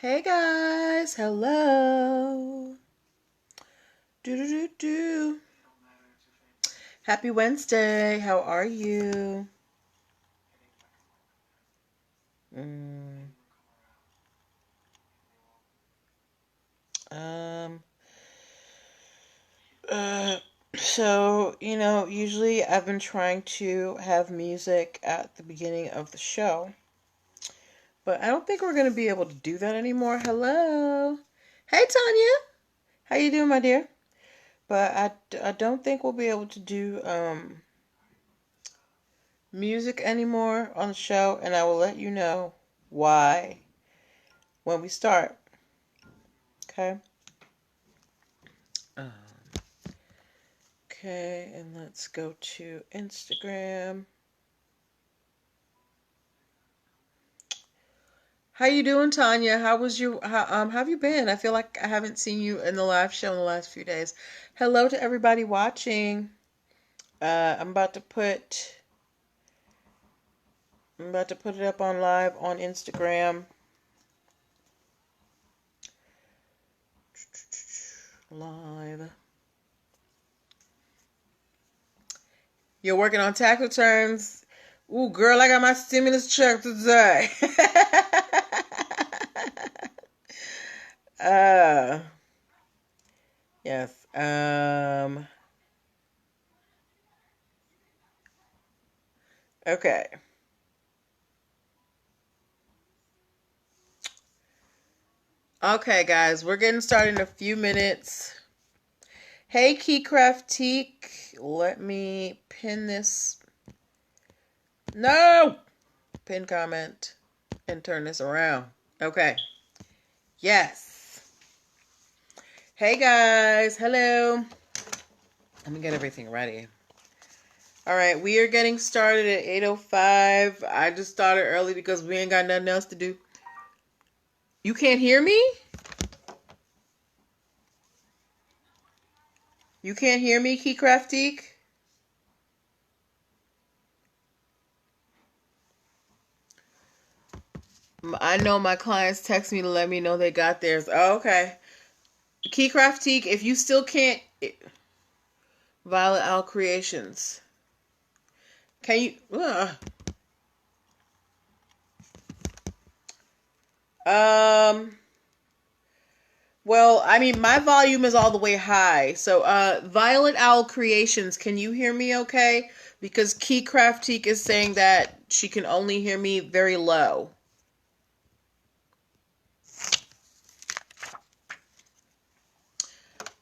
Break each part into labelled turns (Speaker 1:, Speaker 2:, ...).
Speaker 1: Hey guys, hello. Do do do do. Happy Wednesday. How are you? Mm, um. Uh. Usually I've been trying to have music at the beginning of the show, but I don't think we're gonna be able to do that anymore. Hello. Hey Tanya. How you doing, my dear? But I don't think we'll be able to do music anymore on the show, and I will let you know why when we start. Okay. Um, okay, and let's go to Instagram. How you doing, Tanya? How have you been? I feel like I haven't seen you in the live show in the last few days. Hello to everybody watching. I'm about to put it up on live on Instagram. Live. You're working on tax returns. Ooh, girl, I got my stimulus check today. uh, yes. Okay. Okay, guys, we're getting started in a few minutes. Hey, Keycraftique, let me pin this. No! Pin comment and turn this around. Okay. Yes. Hey, guys. Hello. Let me get everything ready. All right, we are getting started at 8:05. I just started early because we ain't got nothing else to do. You can't hear me? You can't hear me, Keycraftique? I know my clients text me to let me know they got theirs. Oh, okay. Keycraftique, if you still can't... Violet Owl Creations. Can you... Well, I mean, my volume is all the way high. So, Violet Owl Creations, can you hear me okay? Because Keycraftique is saying that she can only hear me very low.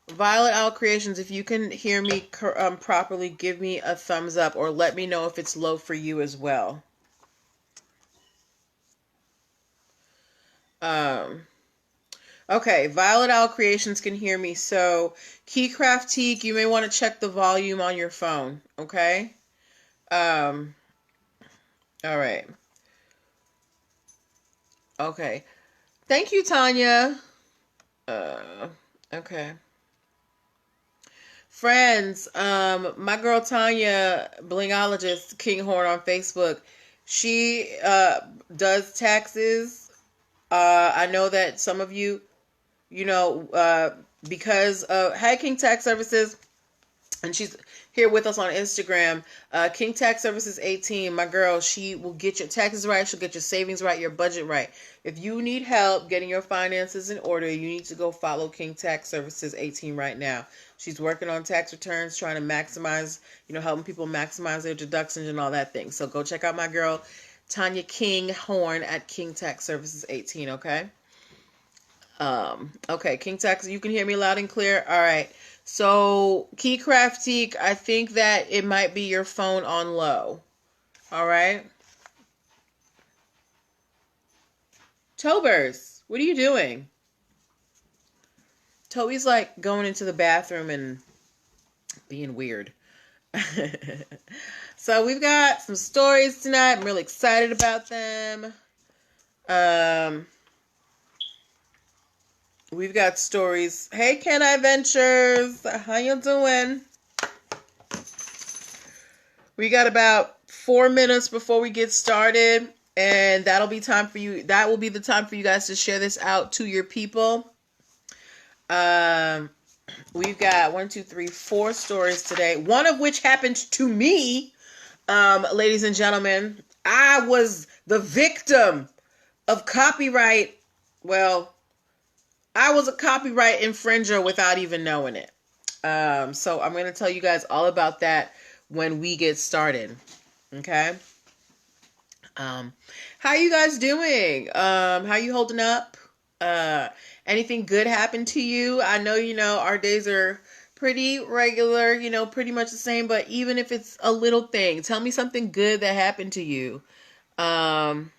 Speaker 1: Violet Owl Creations, if you can hear me properly, give me a thumbs up or let me know if it's low for you as well. Okay, Violet Owl Creations can hear me. So, Keycraftique, you may want to check the volume on your phone, okay? All right. Okay. Thank you, Tanya. Okay. Friends, my girl Tanya, Blingologist Kinghorn on Facebook, she does taxes. I know that some of you, because of King Tax Services, and she's here with us on Instagram. King Tax Services 18, my girl, she will get your taxes right. She'll get your savings right, your budget right. If you need help getting your finances in order, you need to go follow King Tax Services 18 right now. She's working on tax returns, trying to maximize, helping people maximize their deductions and all that thing. So go check out my girl, Tanya Kinghorn at King Tax Services 18, okay? Okay, King Tax, you can hear me loud and clear? All right. So, Keycraftique, I think that it might be your phone on low. All right. Tobers, what are you doing? Toby's like going into the bathroom and being weird. So we've got some stories tonight. I'm really excited about them. We've got stories. Hey, Can I Ventures? How you doing? We got about 4 minutes before we get started. And that'll be time for you. That will be the time for you guys to share this out to your people. We've got 4 stories today. One of which happened to me, ladies and gentlemen. I was the victim of copyright. Well, I was a copyright infringer without even knowing it. So I'm going to tell you guys all about that when we get started. Okay. How you guys doing? How you holding up? Anything good happened to you? I know, our days are pretty regular, pretty much the same, but even if it's a little thing, tell me something good that happened to you. Can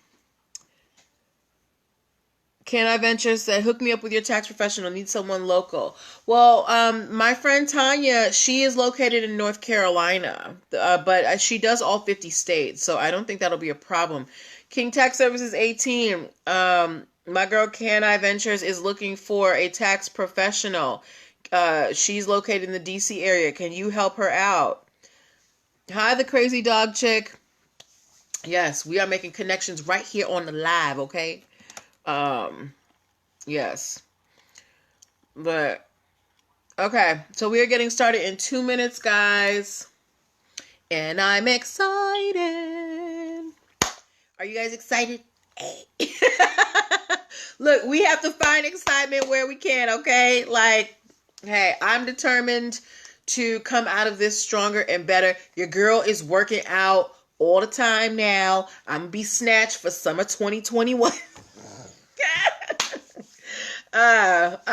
Speaker 1: I venture said, hook me up with your tax professional. Need someone local. Well, my friend Tanya, she is located in North Carolina, but she does all 50 states, so I don't think that'll be a problem. King Tax Services 18. My girl Can I Ventures is looking for a tax professional. She's located in the DC area. Can you help her out? Hi, the crazy dog chick. Yes, we are making connections right here on the live, okay? Yes. But, okay. So we are getting started in 2 minutes, guys. And I'm excited. Are you guys excited? Hey. Look, we have to find excitement where we can, okay? Like, hey, I'm determined to come out of this stronger and better. Your girl is working out all the time now. I'm going to be snatched for summer 2021. But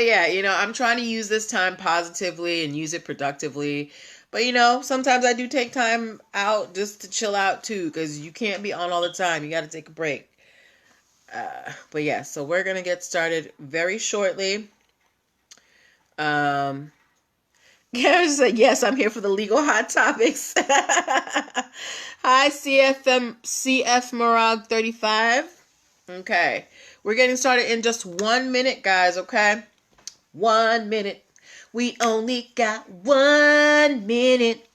Speaker 1: yeah, I'm trying to use this time positively and use it productively. But sometimes I do take time out just to chill out too, because you can't be on all the time. You got to take a break. But yeah, so we're going to get started very shortly. Karen said, yes, I'm here for the legal hot topics. Hi, CF Morag 35. Okay. We're getting started in just 1 minute, guys, okay? 1 minute. We only got 1 minute.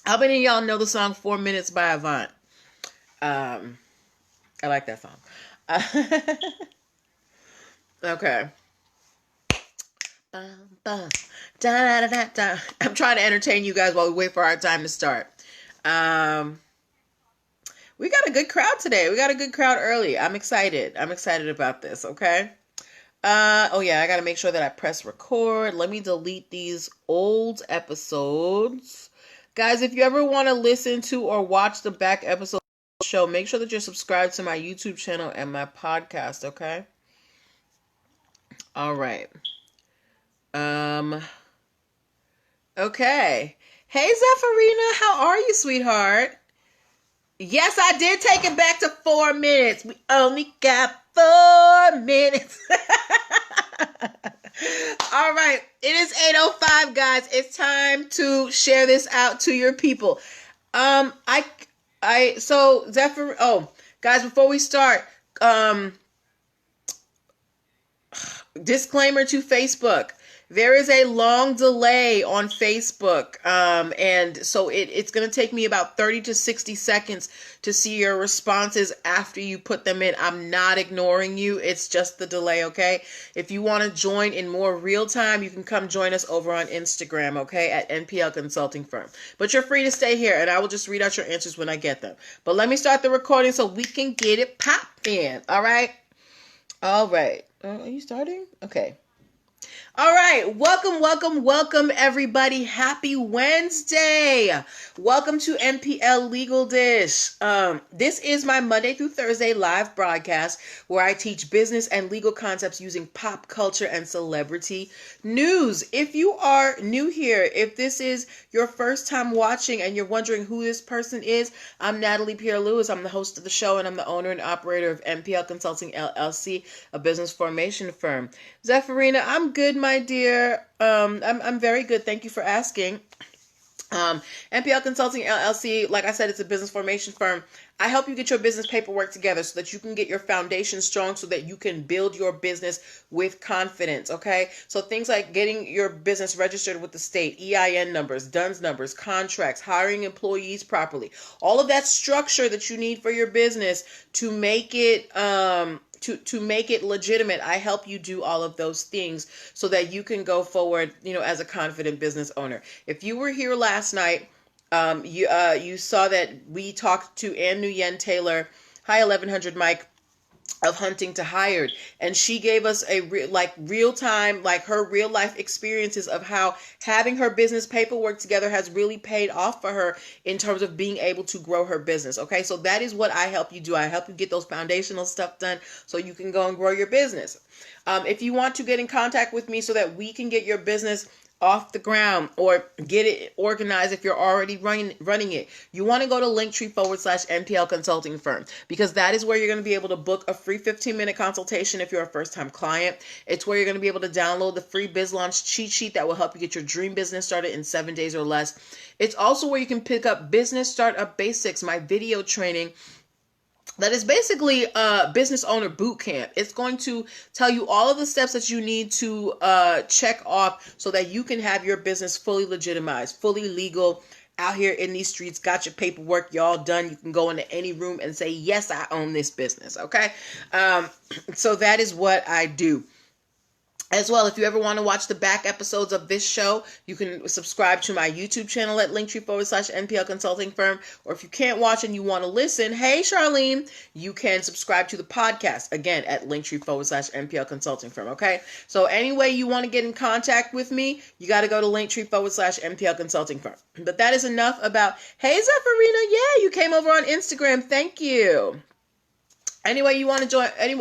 Speaker 1: How many of y'all know the song 4 Minutes by Avant? I like that song. Okay. I'm trying to entertain you guys while we wait for our time to start. We got a good crowd today. We got a good crowd early. I'm excited. I'm excited about this, okay? Oh yeah, I got to make sure that I press record. Let me delete these old episodes. Guys, if you ever want to listen to or watch the back episode of the show, make sure that you're subscribed to my YouTube channel and my podcast, okay? All right. Okay. Hey, Zephyrina, how are you, sweetheart? Yes, I did take it back to 4 minutes. We only got 4 minutes. All right. It is 8:05, guys. It's time to share this out to your people. So Zephyr, guys, before we start, disclaimer to Facebook. There is a long delay on Facebook, and so it's going to take me about 30 to 60 seconds to see your responses after you put them in. I'm not ignoring you. It's just the delay, okay? If you want to join in more real time, you can come join us over on Instagram, okay, at NPL Consulting Firm. But you're free to stay here, and I will just read out your answers when I get them. But let me start the recording so we can get it popping, all right? All right. Are you starting? Okay. All right. Welcome, everybody. Happy Wednesday. Welcome to NPL Legal Dish. This is my Monday through Thursday live broadcast where I teach business and legal concepts using pop culture and celebrity news. If you are new here, if this is your first time watching and you're wondering who this person is, I'm Natalie Pierre-Lewis. I'm the host of the show and I'm the owner and operator of NPL Consulting LLC, a business formation firm. Zephyrina, I'm good, my dear. I'm very good. Thank you for asking. NPL Consulting LLC, like I said, it's a business formation firm. I help you get your business paperwork together so that you can get your foundation strong so that you can build your business with confidence, okay? So things like getting your business registered with the state, EIN numbers, DUNS numbers, contracts, hiring employees properly, all of that structure that you need for your business to make it to make it legitimate. I help you do all of those things so that you can go forward, as a confident business owner. If you were here last night, you saw that we talked to Ann Nguyen Taylor, Hi 1100 Mike, of Hunting to Hired, and she gave us a real time, her real life experiences of how having her business paperwork together has really paid off for her in terms of being able to grow her business. Okay, so that is what I help you do. I help you get those foundational stuff done so you can go and grow your business. If you want to get in contact with me so that we can get your business off the ground or get it organized if you're already running it, you want to go to linktr.ee/NPL Consulting Firm, because that is where you're going to be able to book a free 15-minute consultation if you're a first-time client. It's where you're going to be able to download the free Biz Launch cheat sheet that will help you get your dream business started in 7 days or less. It's also where you can pick up Business Startup Basics, my video training that is basically a business owner boot camp. It's going to tell you all of the steps that you need to check off so that you can have your business fully legitimized, fully legal, out here in these streets, got your paperwork, y'all done. You can go into any room and say, yes, I own this business, okay? So that is what I do. As well, if you ever want to watch the back episodes of this show, you can subscribe to my YouTube channel at linktr.ee/NPL Consulting Firm. Or if you can't watch and you want to listen, hey, Charlene, you can subscribe to the podcast, again, at linktr.ee/NPL Consulting Firm, okay? So any way you want to get in contact with me, you got to go to linktr.ee/NPL Consulting Firm. But that is enough about, hey, Zephyrina, yeah, you came over on Instagram. Thank you. Anyway, you want to join, any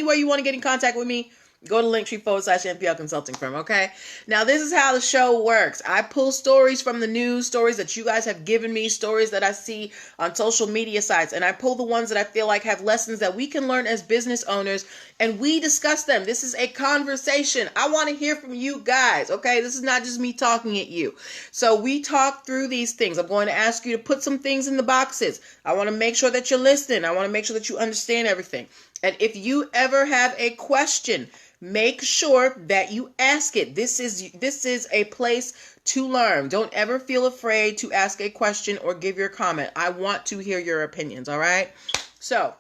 Speaker 1: way you want to get in contact with me, go to linktr.ee/NPL Consulting Firm, okay? Now, this is how the show works. I pull stories from the news, stories that you guys have given me, stories that I see on social media sites, and I pull the ones that I feel like have lessons that we can learn as business owners, and we discuss them. This is a conversation. I want to hear from you guys, okay? This is not just me talking at you. So we talk through these things. I'm going to ask you to put some things in the boxes. I want to make sure that you're listening. I want to make sure that you understand everything. And if you ever have a question, make sure that you ask it. This is a place to learn. Don't ever feel afraid to ask a question or give your comment. I want to hear your opinions, all right? So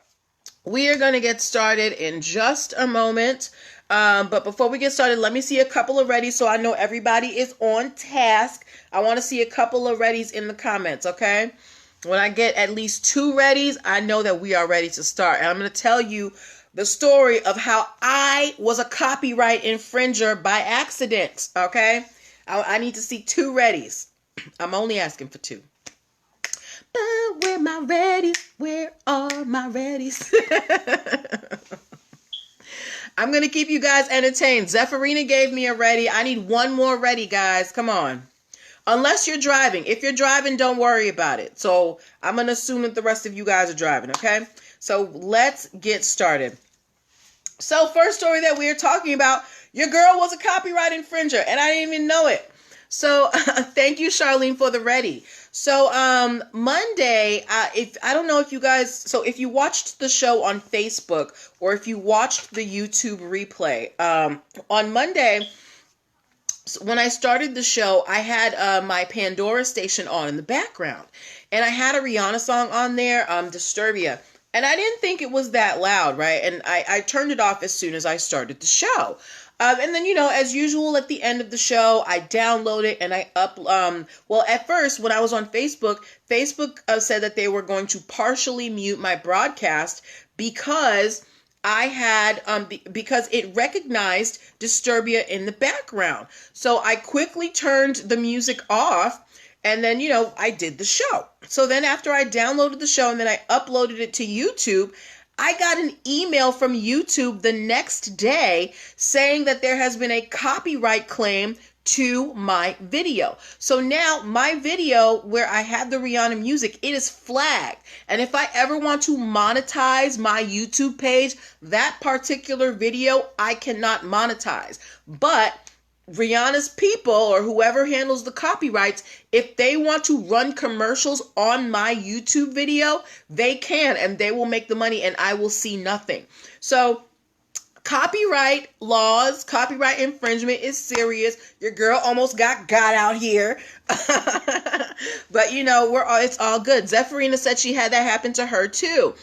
Speaker 1: we are going to get started in just a moment. But before we get started, let me see a couple of readies so I know everybody is on task. I want to see a couple of readies in the comments, okay? When I get at least 2 readies, I know that we are ready to start. And I'm going to tell you the story of how I was a copyright infringer by accident, okay? I need to see 2 readies. I'm only asking for 2. Where my readies? Where are my readies? I'm going to keep you guys entertained. Zephyrina gave me a ready. I need 1 more ready, guys. Come on. Unless you're driving. If you're driving, don't worry about it. So I'm going to assume that the rest of you guys are driving, okay? So let's get started. So first story that we're talking about, your girl was a copyright infringer and I didn't even know it. So thank you, Charlene, for the ready. So Monday, if you watched the show on Facebook or if you watched the YouTube replay, on Monday, when I started the show, I had my Pandora station on in the background. And I had a Rihanna song on there, Disturbia. And I didn't think it was that loud, right? And I turned it off as soon as I started the show. And then, as usual, at the end of the show, I download it and I well, at first, when I was on Facebook, Facebook said that they were going to partially mute my broadcast because I had, because it recognized Disturbia in the background. So I quickly turned the music off. And then, I did the show. So then after I downloaded the show and then I uploaded it to YouTube, I got an email from YouTube the next day saying that there has been a copyright claim to my video. So now my video where I had the Rihanna music, it is flagged. And if I ever want to monetize my YouTube page, that particular video, I cannot monetize. But Rihanna's people or whoever handles the copyrights, if they want to run commercials on my YouTube video, they can, and they will make the money and I will see nothing. So copyright laws, copyright infringement is serious. Your girl almost got out here. But it's all good. Zephyrina said she had that happen to her too.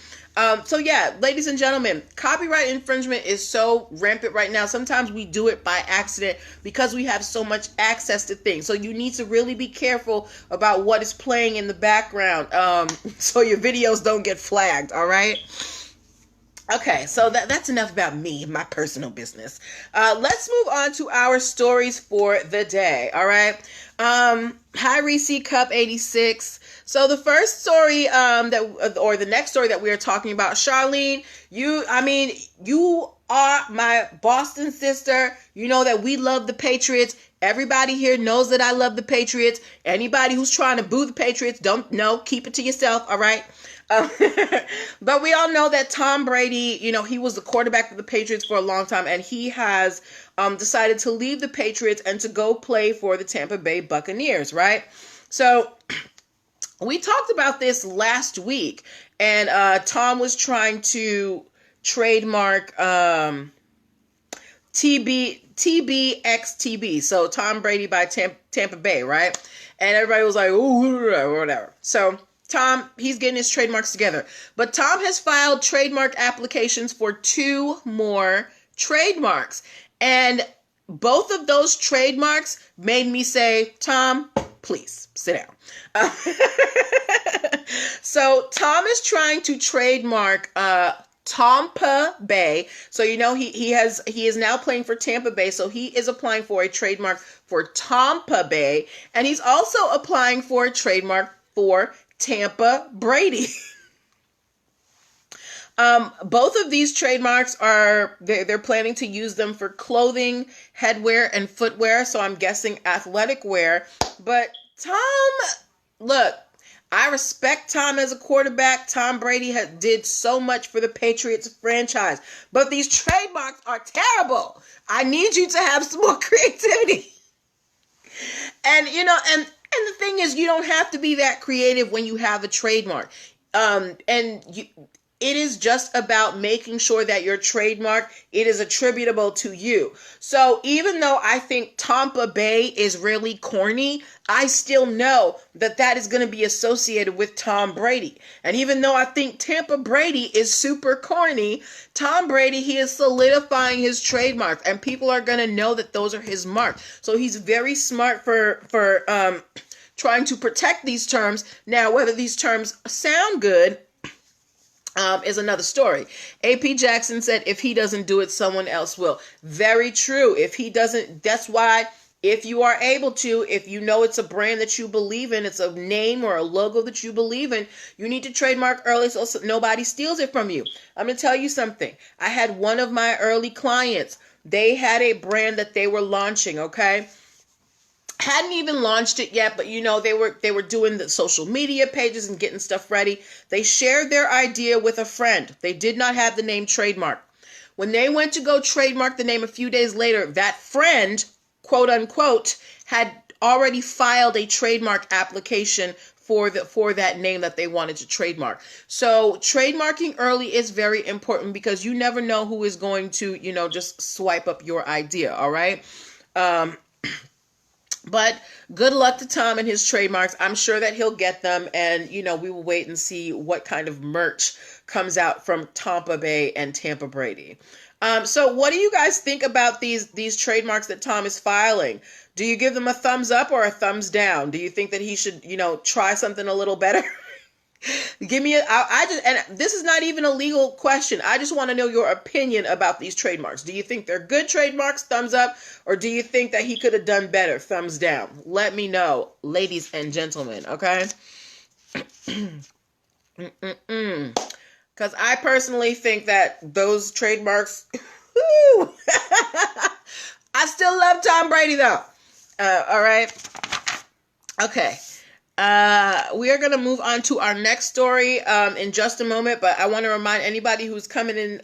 Speaker 1: So yeah, ladies and gentlemen, copyright infringement is so rampant right now. Sometimes we do it by accident because we have so much access to things. So you need to really be careful about what is playing in the background, so your videos don't get flagged. All right. Okay, so that's enough about me, my personal business. Let's move on to our stories for the day. All right. Hi, Reese Cup 86. So the first story, the next story that we are talking about, Charlene, you are my Boston sister. You know that we love the Patriots. Everybody here knows that I love the Patriots. Anybody who's trying to boo the Patriots, keep it to yourself. All right. But we all know that Tom Brady, he was the quarterback of the Patriots for a long time, and he has decided to leave the Patriots and to go play for the Tampa Bay Buccaneers, right? So we talked about this last week, and Tom was trying to trademark TBXTB, so Tom Brady by Tampa Bay, right? And everybody was like, ooh, whatever. So Tom, he's getting his trademarks together. But Tom has filed trademark applications for 2 more trademarks. And both of those trademarks made me say, Tom, please sit down. So Tom is trying to trademark Tampa Bay. So he is now playing for Tampa Bay. So he is applying for a trademark for Tampa Bay, and he's also applying for a trademark for Tampa Brady. Both of these trademarks they're planning to use them for clothing, headwear, and footwear. So I'm guessing athletic wear. But Tom, look, I respect Tom as a quarterback. Tom Brady did so much for the Patriots franchise, but these trademarks are terrible. I need you to have some more creativity. And the thing is, you don't have to be that creative when you have a trademark. It is just about making sure that your trademark, it is attributable to you. So even though I think Tampa Bay is really corny, I still know that is going to be associated with Tom Brady. And even though I think Tampa Brady is super corny, Tom Brady, he is solidifying his trademark, and people are going to know that those are his marks. So he's very smart for trying to protect these terms. Now, whether these terms sound good is another story. AP Jackson said, if he doesn't do it, someone else will. Very true. If he doesn't, that's why, if you are able to, if you know it's a brand that you believe in, it's a name or a logo that you believe in, you need to trademark early so nobody steals it from you. I'm going to tell you something. I had one of my early clients. They had a brand that they were launching, okay? Hadn't even launched it yet, but they were doing the social media pages and getting stuff ready. They shared their idea with a friend. They did not have the name trademark. When they went to go trademark the name a few days later, that friend, quote unquote, had already filed a trademark application for that name that they wanted to trademark. So trademarking early is very important because you never know who is going to, just swipe up your idea. All right. But good luck to Tom and his trademarks. I'm sure that he'll get them. And, we will wait and see what kind of merch comes out from Tampa Bay and Tampa Brady. So what do you guys think about these trademarks that Tom is filing? Do you give them a thumbs up or a thumbs down? Do you think that he should, try something a little better? Give me and this is not even a legal question. I just want to know your opinion about these trademarks. Do you think they're good trademarks? Thumbs up. Or do you think that he could have done better? Thumbs down. Let me know, ladies and gentlemen. Okay. Because I personally think that those trademarks, I still love Tom Brady though. All right. Okay. We are going to move on to our next story in just a moment, but I want to remind anybody who's coming in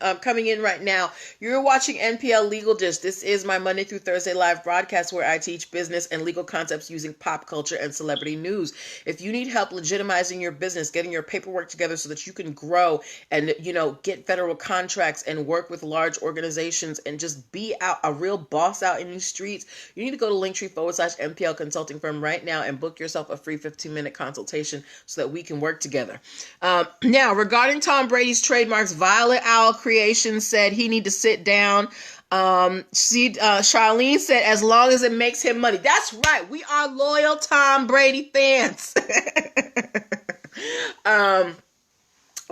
Speaker 1: right now, you're watching NPL Legal Dish. This is my Monday through Thursday live broadcast where I teach business and legal concepts using pop culture and celebrity news. If you need help legitimizing your business, getting your paperwork together so that you can grow and, get federal contracts and work with large organizations and just be a real boss out in these streets, you need to go to linktr.ee/NPL Consulting Firm right now and book yourself a free 15-minute consultation so that we can work together. Now, regarding Tom Brady's trademarks, Violet Owl Creations said he need to sit down. Charlene said, as long as it makes him money. That's right. We are loyal Tom Brady fans.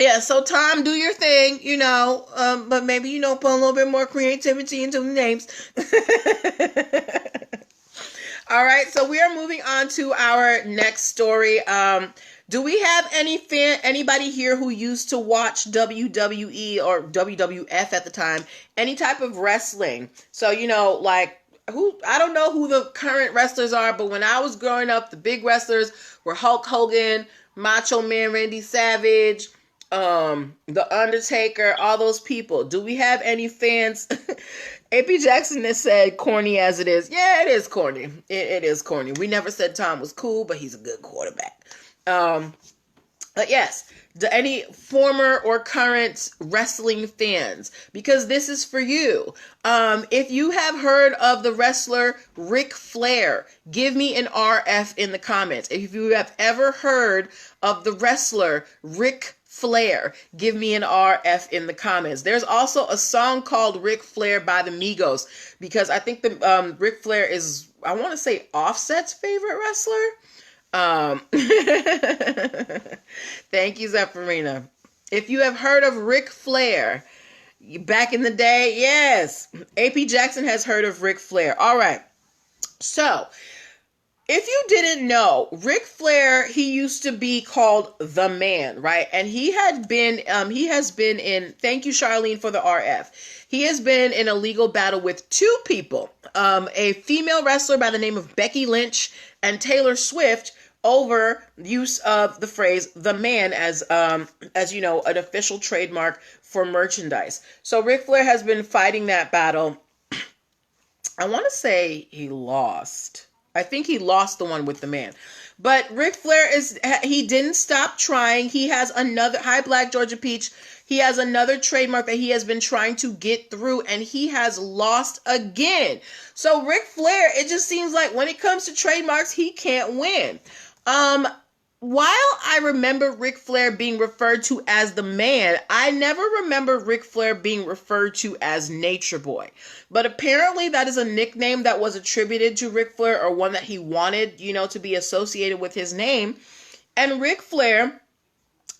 Speaker 1: Yeah, so Tom, do your thing, but maybe, put a little bit more creativity into the names. All right, so we are moving on to our next story. Do we have anybody here who used to watch WWE or WWF at the time, any type of wrestling? So, I don't know who the current wrestlers are, but when I was growing up, the big wrestlers were Hulk Hogan, Macho Man Randy Savage, The Undertaker, all those people. Do we have any fans? AP Jackson has said, corny as it is. Yeah, it is corny. It is corny. We never said Tom was cool, but he's a good quarterback. But yes, any former or current wrestling fans, because this is for you. If you have heard of the wrestler Ric Flair, give me an RF in the comments. If you have ever heard of the wrestler Ric Flair, give me an RF in the comments. There's also a song called Ric Flair by the Migos, because I think the Ric Flair is, I want to say, Offset's favorite wrestler. Thank you, Zephyrina. If you have heard of Ric Flair back in the day, yes, AP Jackson has heard of Ric Flair. All right. So, if you didn't know, Ric Flair, he used to be called The Man, right? And he has been in, thank you, Charlene, for the RF. He has been in a legal battle with two people, a female wrestler by the name of Becky Lynch and Taylor Swift, over use of the phrase "the man" as an official trademark for merchandise. So Ric Flair has been fighting that battle. I want to say he lost. I think he lost the one with the man. But Ric Flair he didn't stop trying. He has another, hi Black Georgia Peach. He has another trademark that he has been trying to get through, and he has lost again. So Ric Flair, it just seems like when it comes to trademarks, he can't win. While I remember Ric Flair being referred to as the man, I never remember Ric Flair being referred to as Nature Boy. But apparently that is a nickname that was attributed to Ric Flair, or one that he wanted, to be associated with his name. And Ric Flair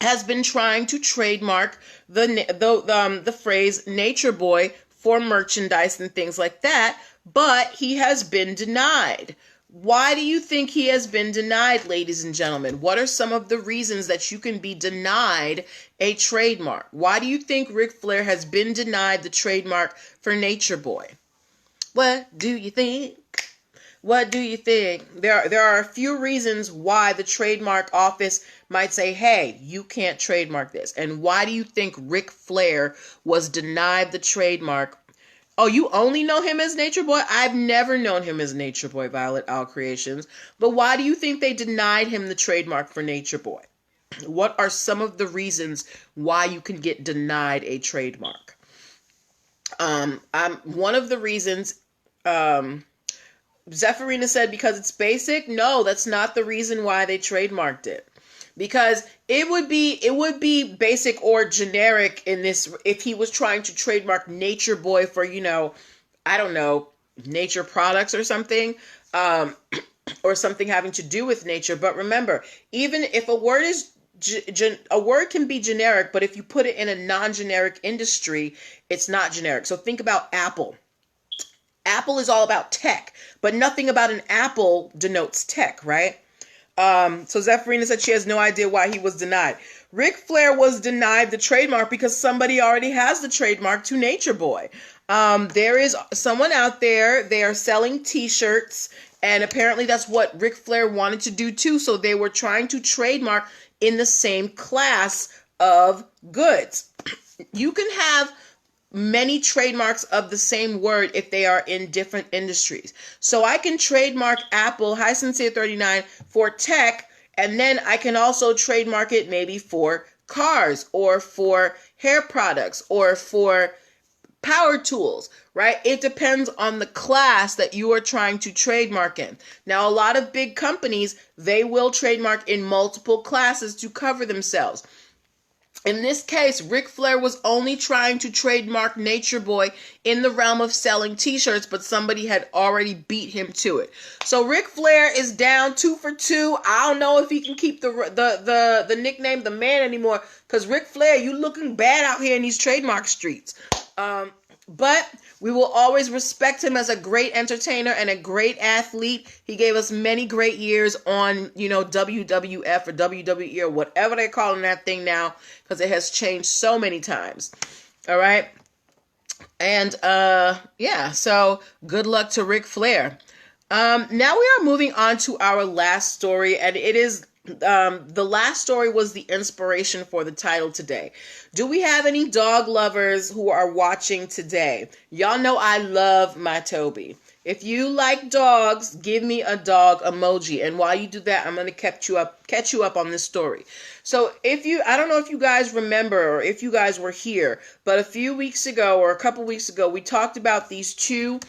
Speaker 1: has been trying to trademark the phrase Nature Boy for merchandise and things like that, but he has been denied. Why do you think he has been denied, ladies and gentlemen? What are some of the reasons that you can be denied a trademark? Why do you think Ric Flair has been denied the trademark for Nature Boy? What do you think? What do you think? There are a few reasons why the trademark office might say, hey, you can't trademark this. And why do you think Ric Flair was denied the trademark? Oh, you only know him as Nature Boy? I've never known him as Nature Boy, Violet Owl Creations. But why do you think they denied him the trademark for Nature Boy? What are some of the reasons why you can get denied a trademark? One of the reasons, Zephyrina said, because it's basic. No, that's not the reason why they trademarked it. Because it would be basic or generic in this if he was trying to trademark Nature Boy for, I don't know, nature products or something, or something having to do with nature. But remember, even if a word is a word can be generic, but if you put it in a non-generic industry, it's not generic. So think about Apple. Apple is all about tech, but nothing about an apple denotes tech, right? So Zephyrina said she has no idea why he was denied. Ric Flair was denied the trademark because somebody already has the trademark to Nature Boy. There is someone out there, they are selling t-shirts, And apparently that's what Ric Flair wanted to do too. So they were trying to trademark in the same class of goods. You can have many trademarks of the same word if they are in different industries. So I can trademark Apple, Hi Sincere 39, for tech, and then I can also trademark it maybe for cars or for hair products or for power tools, right? It depends on the class that you are trying to trademark in. Now, a lot of big companies, they will trademark in multiple classes to cover themselves. In this case, Ric Flair was only trying to trademark Nature Boy in the realm of selling t-shirts, but somebody had already beat him to it. So Ric Flair is down 2 for 2. I don't know if he can keep the nickname the man anymore, because Ric Flair, you looking bad out here in these trademark streets. But we will always respect him as a great entertainer and a great athlete. He gave us many great years on, WWF or WWE or whatever they're calling that thing now, because it has changed so many times. All right. And, so good luck to Ric Flair. Now we are moving on to our last story, and it is the last story was the inspiration for the title today. Do we have any dog lovers who are watching today? Y'all know I love my Toby. If you like dogs, give me a dog emoji. And while you do that, I'm going to catch you up on this story. So I don't know if you guys remember or if you guys were here, but a few weeks ago or a couple weeks ago, we talked about these two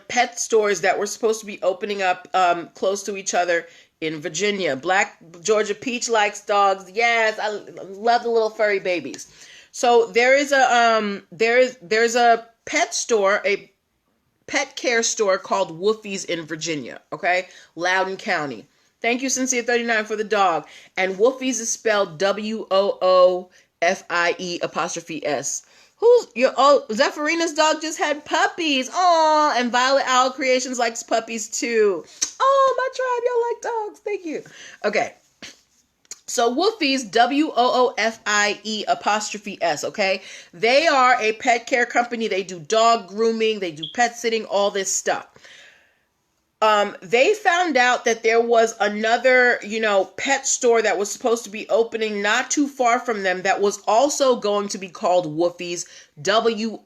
Speaker 1: pet stores that were supposed to be opening up close to each other in Virginia. Black Georgia Peach likes dogs. Yes, I love the little furry babies. So there is there's a pet store, a pet care store called Woofie's in Virginia. Okay, Loudoun County. Thank you, Sincere 39, for the dog. And Woofie's is spelled WOOFIE''S. Zephyrina's dog just had puppies. Oh, and Violet Owl Creations likes puppies too. Oh, my tribe, y'all like dogs. Thank you. Okay. So Woofie's, WOOFIE''S, okay? They are a pet care company. They do dog grooming. They do pet sitting, all this stuff. They found out that there was another, pet store that was supposed to be opening not too far from them that was also going to be called Woofie's, WOOFY''S,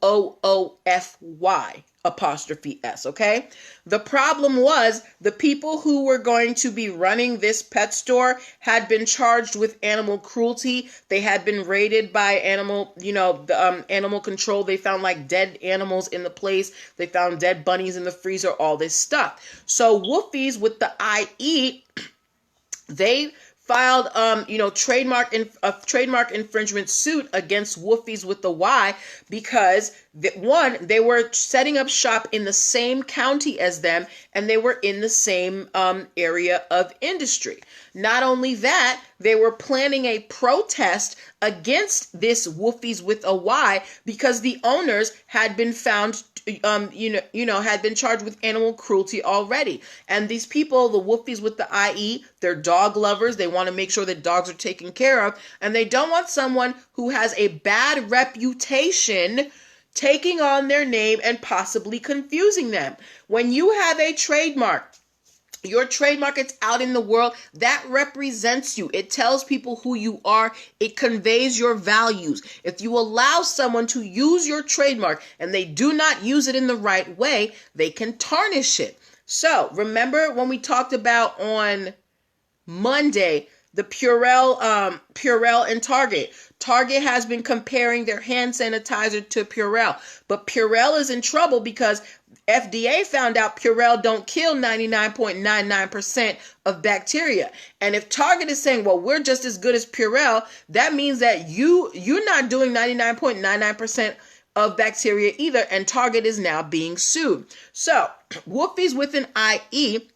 Speaker 1: okay? The problem was the people who were going to be running this pet store had been charged with animal cruelty. They had been raided by animal control. They found like dead animals in the place. They found dead bunnies in the freezer, all this stuff. So Woofie's with the IE, they filed trademark infringement suit against Woofie's with the Y because they were setting up shop in the same county as them, and they were in the same area of industry. Not only that, they were planning a protest against this Woofie's with a Y because the owners had been found had been charged with animal cruelty already. And these people, the Woofie's with the IE, they're dog lovers. They want to make sure that dogs are taken care of. And they don't want someone who has a bad reputation taking on their name and possibly confusing them. When you have a trademark, your trademark, it's out in the world, that represents you. It tells people who you are. It conveys your values. If you allow someone to use your trademark and they do not use it in the right way, they can tarnish it. So remember when we talked about on Monday, the Purell and Target. Target has been comparing their hand sanitizer to Purell, but Purell is in trouble because FDA found out Purell don't kill 99.99% of bacteria. And if Target is saying, well, we're just as good as Purell, that means that you're not doing 99.99% of bacteria either, and Target is now being sued. So Woofie's with an IE,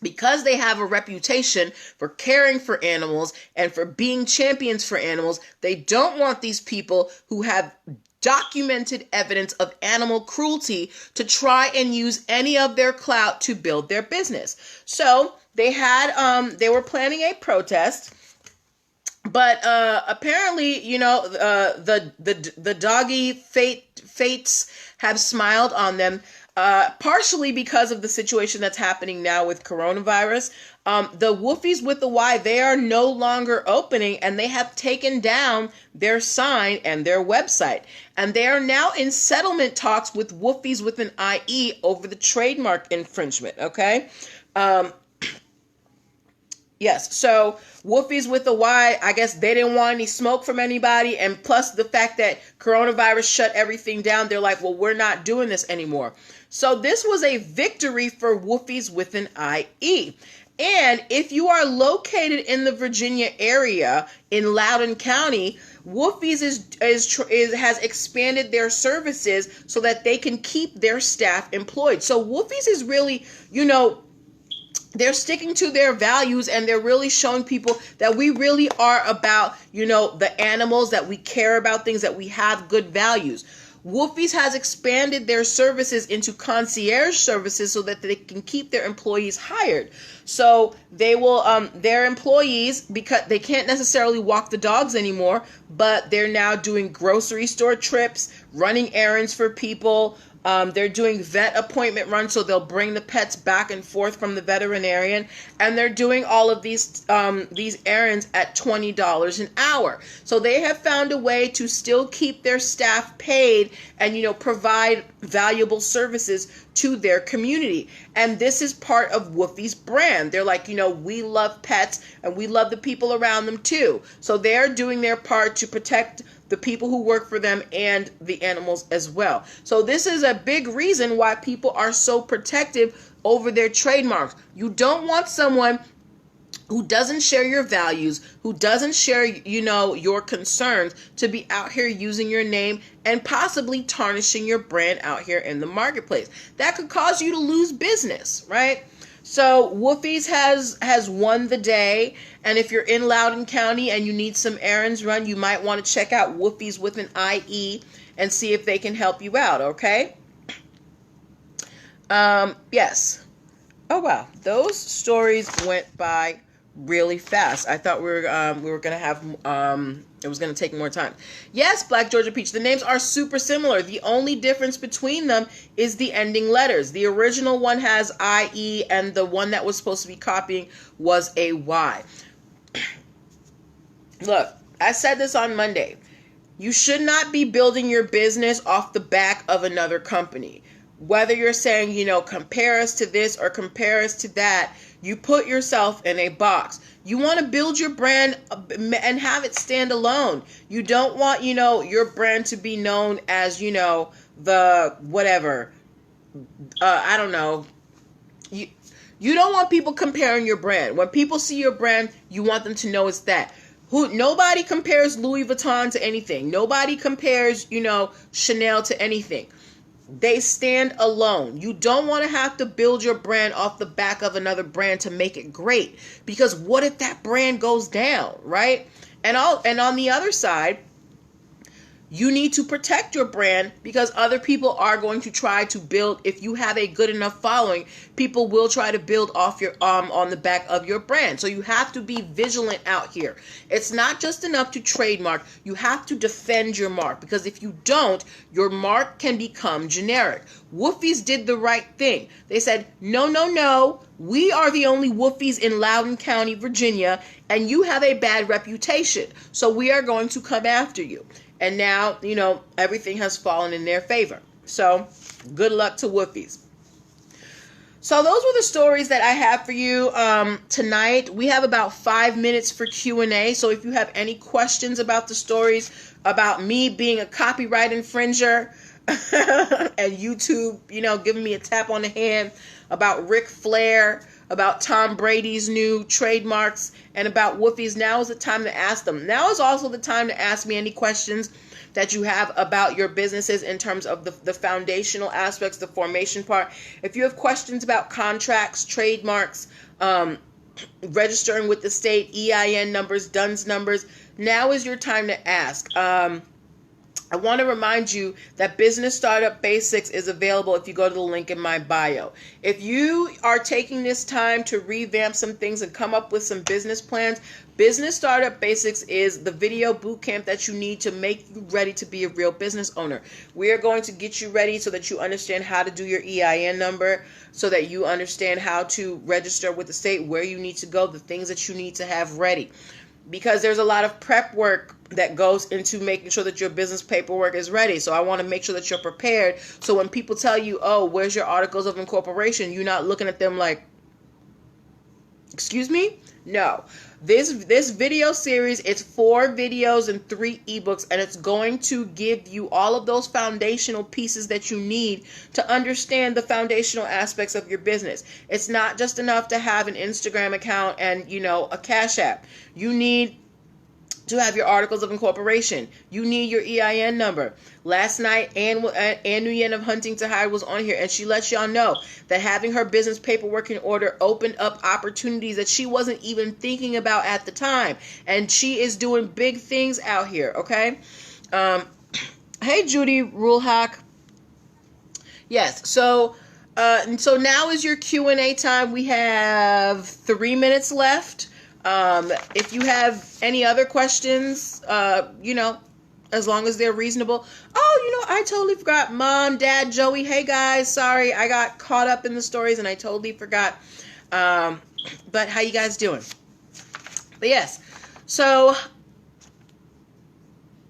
Speaker 1: because they have a reputation for caring for animals and for being champions for animals, they don't want these people who have documented evidence of animal cruelty to try and use any of their clout to build their business. So they were planning a protest, but apparently, the doggy fates have smiled on them. Partially because of the situation that's happening now with coronavirus. The Woofies with the Y, they are no longer opening, and they have taken down their sign and their website. And they are now in settlement talks with Woofies with an IE over the trademark infringement, okay? Yes, so Woofies with a Y, I guess they didn't want any smoke from anybody, and plus the fact that coronavirus shut everything down, they're like, well, we're not doing this anymore. So this was a victory for Woofies with an IE. And if you are located in the Virginia area, in Loudoun County, Woofies has expanded their services so that they can keep their staff employed. So Woofies is really, they're sticking to their values, and they're really showing people that we really are about, the animals, that we care about things, that we have good values. Woofies has expanded their services into concierge services so that they can keep their employees hired. So they will, their employees, because they can't necessarily walk the dogs anymore, but they're now doing grocery store trips, running errands for people. They're doing vet appointment runs, so they'll bring the pets back and forth from the veterinarian, and they're doing all of these errands at $20 an hour. So they have found a way to still keep their staff paid and provide valuable services to their community. And this is part of Woofie's brand. They're like, we love pets and we love the people around them too. So they're doing their part to protect the people who work for them and the animals as well. So this is a big reason why people are so protective over their trademarks. You don't want someone who doesn't share your values, who doesn't share, your concerns, to be out here using your name and possibly tarnishing your brand out here in the marketplace. That could cause you to lose business, right? So Woofies has won the day, and if you're in Loudoun County and you need some errands run, you might want to check out Woofies with an IE and see if they can help you out, okay? Yes. Oh wow, those stories went by really fast. I thought we were gonna have it was gonna take more time. Yes, Black Georgia Peach. The names are super similar. The only difference between them is the ending letters. The original one has IE, and the one that was supposed to be copying was a Y. Look, I said this on Monday. You should not be building your business off the back of another company. Whether you're saying, compare us to this or compare us to that, you put yourself in a box. You want to build your brand and have it stand alone. You don't want, your brand to be known as, the whatever. I don't know. You don't want people comparing your brand. When people see your brand, you want them to know it's that. Nobody compares Louis Vuitton to anything. Nobody compares, Chanel to anything. They stand alone. You don't want to have to build your brand off the back of another brand to make it great. Because what if that brand goes down, right? And on the other side, you need to protect your brand, because other people are going to try to build. If you have a good enough following, people will try to build off your on the back of your brand. So you have to be vigilant out here. It's not just enough to trademark. You have to defend your mark, because if you don't, your mark can become generic. Woofies did the right thing. They said, no, we are the only Woofies in Loudoun County, Virginia, and you have a bad reputation. So we are going to come after you. And now, everything has fallen in their favor. So, good luck to Woofies. So, those were the stories that I have for you tonight. We have about 5 minutes for Q&A. So, if you have any questions about the stories, about me being a copyright infringer, and YouTube, giving me a tap on the hand, about Ric Flair, about Tom Brady's new trademarks, and about Woofies, now is the time to ask them. Now is also the time to ask me any questions that you have about your businesses in terms of the foundational aspects, the formation part. If you have questions about contracts, trademarks, registering with the state, EIN numbers, DUNS numbers, now is your time to ask. I want to remind you that Business Startup Basics is available if you go to the link in my bio. If you are taking this time to revamp some things and come up with some business plans, Business Startup Basics is the video boot camp that you need to make you ready to be a real business owner. We are going to get you ready so that you understand how to do your EIN number, so that you understand how to register with the state, where you need to go, the things that you need to have ready. Because there's a lot of prep work that goes into making sure that your business paperwork is ready. So I want to make sure that you're prepared. So when people tell you, oh, where's your articles of incorporation? You're not looking at them like, excuse me? No. This video series, it's 4 videos and 3 ebooks, and it's going to give you all of those foundational pieces that you need to understand the foundational aspects of your business. It's not just enough to have an Instagram account and, a Cash App. You need to have your articles of incorporation. You need your EIN number. Last night, Ann Nguyen of Hunting to Hide was on here, and she lets y'all know that having her business paperwork in order opened up opportunities that she wasn't even thinking about at the time. And she is doing big things out here, okay? Hey, Judy Rulehack. Yes, so now is your Q&A time. We have 3 minutes left. If you have any other questions, as long as they're reasonable. Oh, I totally forgot. Mom, Dad, Joey. Hey guys, sorry. I got caught up in the stories and I totally forgot. But how you guys doing? But yes. So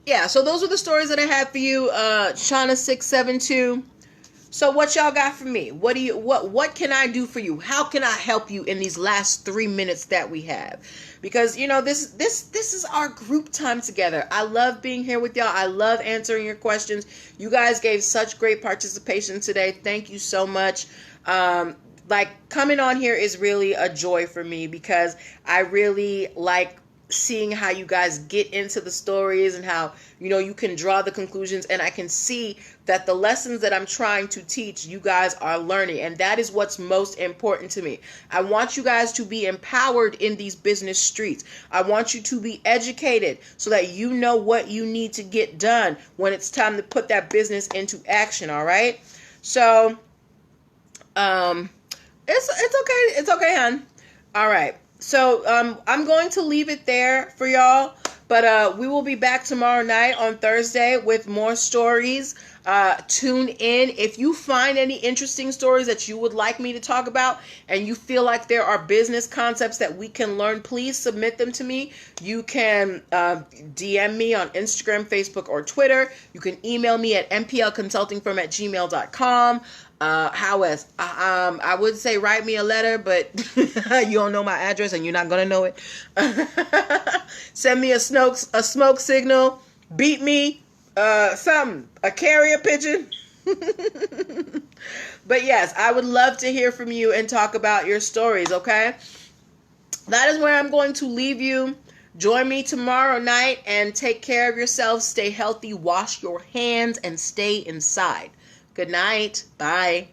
Speaker 1: those are the stories that I have for you. Shauna672. So what y'all got for me? What can I do for you? How can I help you in these last 3 minutes that we have? Because this is our group time together. I love being here with y'all. I love answering your questions. You guys gave such great participation today. Thank you so much. Coming on here is really a joy for me because I really like seeing how you guys get into the stories and how you can draw the conclusions, and I can see that the lessons that I'm trying to teach you guys are learning, and that is what's most important to me. I want you guys to be empowered in these business streets. I want you to be educated so that you know what you need to get done when it's time to put that business into action. All right, so it's okay, hon. All right. So I'm going to leave it there for y'all, but we will be back tomorrow night on Thursday with more stories. Tune in. If you find any interesting stories that you would like me to talk about and you feel like there are business concepts that we can learn, please submit them to me. You can DM me on Instagram, Facebook, or Twitter. You can email me at nplconsultingfirm@gmail.com. How else? I would say write me a letter, but you don't know my address and you're not going to know it. Send me a smoke signal. Beat me. Something. A carrier pigeon. But yes, I would love to hear from you and talk about your stories, okay? That is where I'm going to leave you. Join me tomorrow night and take care of yourself. Stay healthy. Wash your hands and stay inside. Good night. Bye.